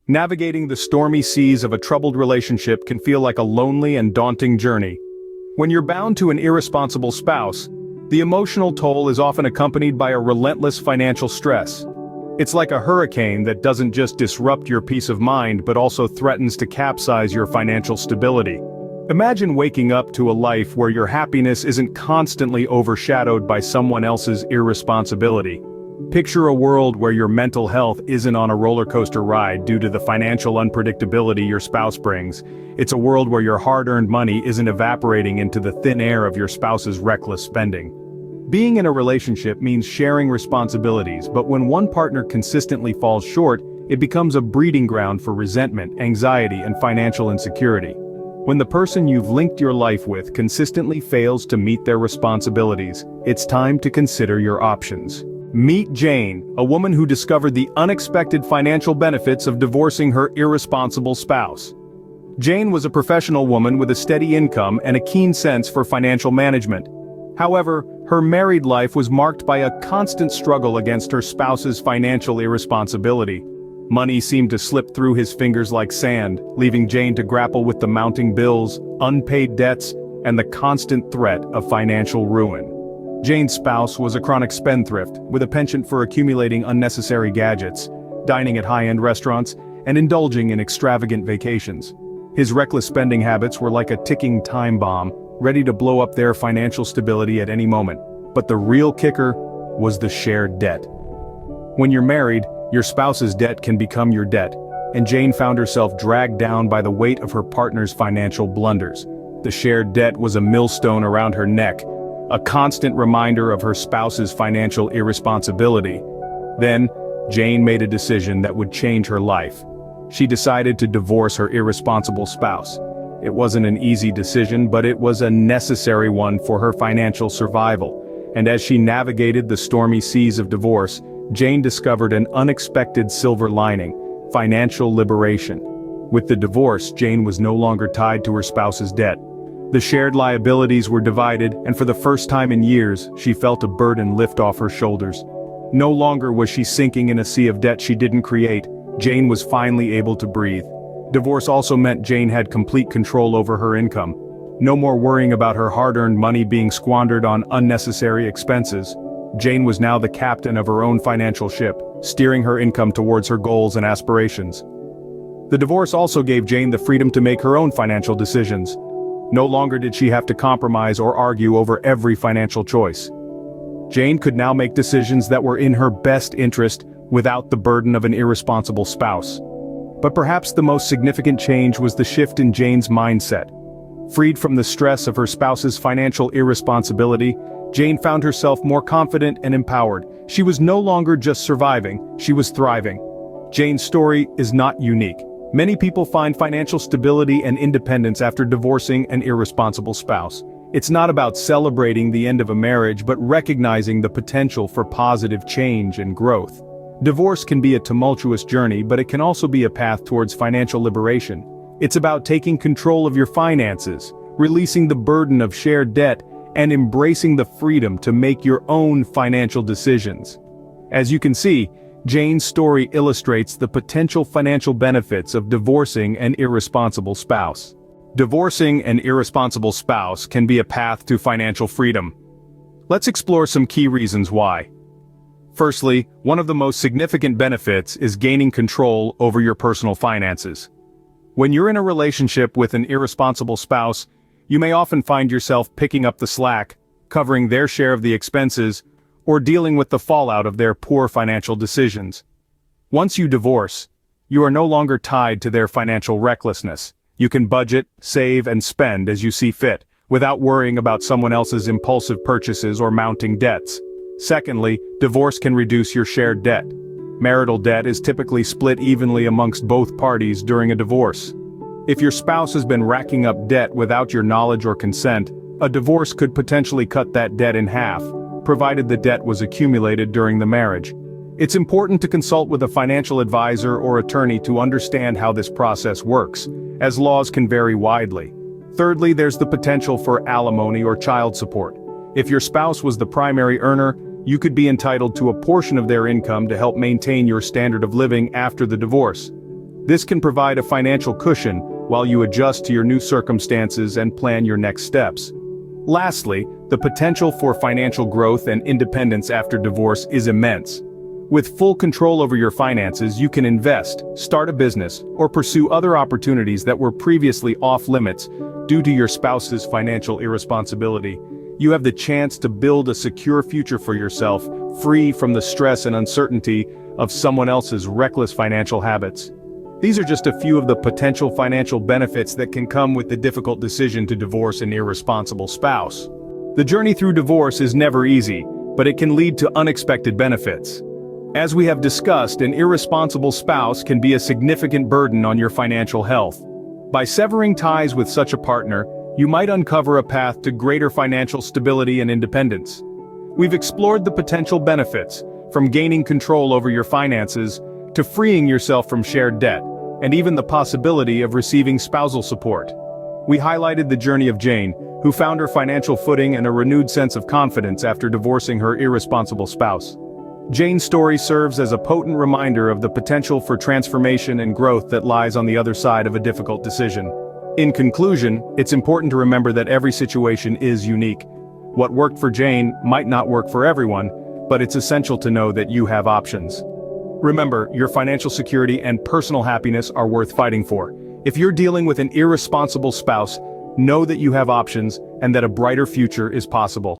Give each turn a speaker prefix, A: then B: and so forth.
A: Navigating the stormy seas of a troubled relationship can feel like a lonely and daunting journey. When you're bound to an irresponsible spouse, the emotional toll is often accompanied by a relentless financial stress. It's like a hurricane that doesn't just disrupt your peace of mind but also threatens to capsize your financial stability. Imagine waking up to a life where your happiness isn't constantly overshadowed by someone else's irresponsibility. Picture a world where your mental health isn't on a roller coaster ride due to the financial unpredictability your spouse brings. It's a world where your hard-earned money isn't evaporating into the thin air of your spouse's reckless spending. Being in a relationship means sharing responsibilities, but when one partner consistently falls short, it becomes a breeding ground for resentment, anxiety, and financial insecurity. When the person you've linked your life with consistently fails to meet their responsibilities, it's time to consider your options. Meet Jane, a woman who discovered the unexpected financial benefits of divorcing her irresponsible spouse. Jane was a professional woman with a steady income and a keen sense for financial management. However, her married life was marked by a constant struggle against her spouse's financial irresponsibility. Money seemed to slip through his fingers like sand, leaving Jane to grapple with the mounting bills, unpaid debts, and the constant threat of financial ruin. Jane's spouse was a chronic spendthrift, with a penchant for accumulating unnecessary gadgets, dining at high-end restaurants, and indulging in extravagant vacations. His reckless spending habits were like a ticking time bomb, ready to blow up their financial stability at any moment. But the real kicker was the shared debt. When you're married, your spouse's debt can become your debt, and Jane found herself dragged down by the weight of her partner's financial blunders. The shared debt was a millstone around her neck, a constant reminder of her spouse's financial irresponsibility. Then, Jane made a decision that would change her life. She decided to divorce her irresponsible spouse. It wasn't an easy decision, but it was a necessary one for her financial survival. And as she navigated the stormy seas of divorce, Jane discovered an unexpected silver lining: financial liberation. With the divorce, Jane was no longer tied to her spouse's debt. The shared liabilities were divided, and for the first time in years, she felt a burden lift off her shoulders. No longer was she sinking in a sea of debt she didn't create. Jane was finally able to breathe. Divorce also meant Jane had complete control over her income. No more worrying about her hard-earned money being squandered on unnecessary expenses. Jane was now the captain of her own financial ship, steering her income towards her goals and aspirations. The divorce also gave Jane the freedom to make her own financial decisions. No longer did she have to compromise or argue over every financial choice. Jane could now make decisions that were in her best interest without the burden of an irresponsible spouse. But perhaps the most significant change was the shift in Jane's mindset. Freed from the stress of her spouse's financial irresponsibility, Jane found herself more confident and empowered. She was no longer just surviving, she was thriving. Jane's story is not unique. Many people find financial stability and independence after divorcing an irresponsible spouse. It's not about celebrating the end of a marriage, but recognizing the potential for positive change and growth. Divorce can be a tumultuous journey, but it can also be a path towards financial liberation. It's about taking control of your finances, releasing the burden of shared debt, and embracing the freedom to make your own financial decisions. As you can see, Jane's story illustrates the potential financial benefits of divorcing an irresponsible spouse. Divorcing an irresponsible spouse can be a path to financial freedom. Let's explore some key reasons why. Firstly, one of the most significant benefits is gaining control over your personal finances. When you're in a relationship with an irresponsible spouse, you may often find yourself picking up the slack, covering their share of the expenses, or dealing with the fallout of their poor financial decisions. Once you divorce, you are no longer tied to their financial recklessness. You can budget, save, and spend as you see fit, without worrying about someone else's impulsive purchases or mounting debts. Secondly, divorce can reduce your shared debt. Marital debt is typically split evenly amongst both parties during a divorce. If your spouse has been racking up debt without your knowledge or consent, a divorce could potentially cut that debt in half, provided the debt was accumulated during the marriage. It's important to consult with a financial advisor or attorney to understand how this process works, as laws can vary widely. Thirdly, there's the potential for alimony or child support. If your spouse was the primary earner, you could be entitled to a portion of their income to help maintain your standard of living after the divorce. This can provide a financial cushion while you adjust to your new circumstances and plan your next steps. Lastly, the potential for financial growth and independence after divorce is immense. With full control over your finances, you can invest, start a business, or pursue other opportunities that were previously off-limits due to your spouse's financial irresponsibility. You have the chance to build a secure future for yourself, free from the stress and uncertainty of someone else's reckless financial habits. These are just a few of the potential financial benefits that can come with the difficult decision to divorce an irresponsible spouse. The journey through divorce is never easy, but it can lead to unexpected benefits. As we have discussed, an irresponsible spouse can be a significant burden on your financial health. By severing ties with such a partner, you might uncover a path to greater financial stability and independence. We've explored the potential benefits, from gaining control over your finances, to freeing yourself from shared debt, and even the possibility of receiving spousal support. We highlighted the journey of Jane, who found her financial footing and a renewed sense of confidence after divorcing her irresponsible spouse. Jane's story serves as a potent reminder of the potential for transformation and growth that lies on the other side of a difficult decision. In conclusion, it's important to remember that every situation is unique. What worked for Jane might not work for everyone, but it's essential to know that you have options. Remember, your financial security and personal happiness are worth fighting for. If you're dealing with an irresponsible spouse, know that you have options and that a brighter future is possible.